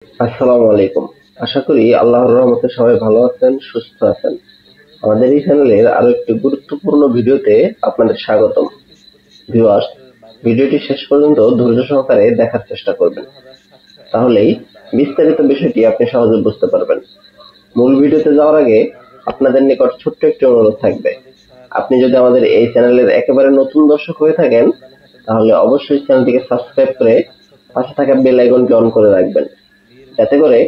আসসালামু আলাইকুম। আশা করি আল্লাহর রহমতে সবাই ভালো আছেন, সুস্থ আছেন। আমাদের এই চ্যানেলের আরো একটি গুরুত্বপূর্ণ ভিডিওতে আপনাদের স্বাগতম। ভিউয়ার্স, ভিডিওটি শেষ পর্যন্ত ধৈর্য সহকারে দেখার চেষ্টা করবেন, তাহলেই বিস্তারিত বিষয়টি আপনি সহজে বুঝতে পারবেন। মূল ভিডিওতে যাওয়ার আগে আপনাদের নিকট ছোট্ট একটি অনুরোধ থাকবে। আপনি যদি আমাদের এই চ্যানেলের একেবারে নতুন দর্শক হয়ে থাকেন, তাহলে অবশ্যই চ্যানেলটিকে সাবস্ক্রাইব করে পাশে থাকা বেল আইকনটি অন করে রাখবেন, যাতে করে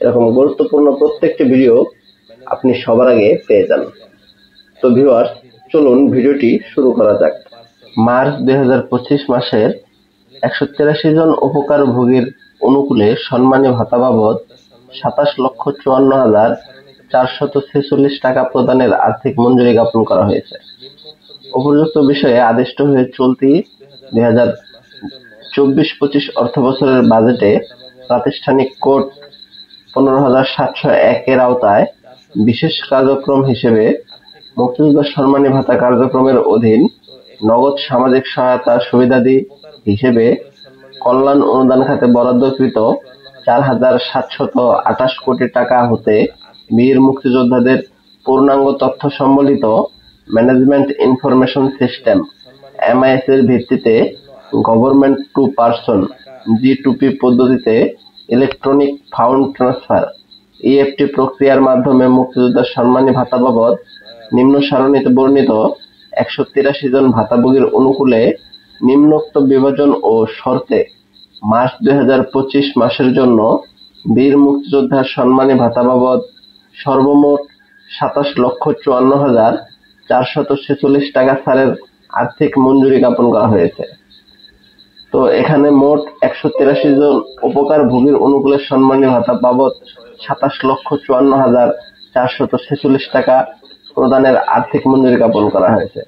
এরকম গুরুত্বপূর্ণ প্রত্যেকটি ভিডিও আপনি সবার আগে পেয়ে যান। তো ভিউয়ার্স, চলুন ভিডিওটি শুরু করা যাক। মার্চ 2025 মাসের 183 জন উপকারভোগীর অনুকূলে সম্মানী ভাতা বাবদ 27,54,446 টাকা প্রদানের আর্থিক মঞ্জুরি জ্ঞাপন করা হয়েছে। উপযুক্ত বিষয়ে আদিষ্ট হয়ে চলতি 2024-25 অর্থবছরের বাজেটে প্রাতিষ্ঠানিক কোড 15,701 এর আওতায় বিশেষ কার্যক্রম হিসেবে মুক্তিযোদ্ধা সম্মানী ভাতা কার্যক্রমের অধীন নগদ সামাজিক সহায়তা সুবিধাদি হিসেবে কল্যাণ অনুদান খাতে বরাদ্দকৃত 4,728 কোটি টাকা হতে বীর মুক্তিযোদ্ধাদের পূর্ণাঙ্গ তথ্য সম্বলিত ম্যানেজমেন্ট ইনফরমেশন সিস্টেম MIS এর ভিত্তিতে গভর্নমেন্ট টু পারসন G2P পদ্ধতিতে ইলেকট্রনিক ফান্ড ট্রান্সফার EFT প্রক্রিয়ার মাধ্যমে মুক্তিযোদ্ধা সম্মানী ভাতা বাবদ নিম্ন সারণীতে বর্ণিত 183 জন ভাতাভোগীর অনুকূলে নিম্নোক্ত বিভাজন ও শর্তে মার্চ 2025 মাসের জন্য বীর মুক্তিযোদ্ধার সম্মানী ভাতা বাবদ সর্বমোট 27,54,446 টাকা ছাড়ের আর্থিক মঞ্জুরি জ্ঞাপন করা হয়েছে। তো এখানে মোট 183 জন উপকারভোগীর অনুকূলে সম্মানী ভাতা বাবদ 27,54,446 টাকা প্রদানের আর্থিক মঞ্জুরি জ্ঞাপন করা হয়েছে।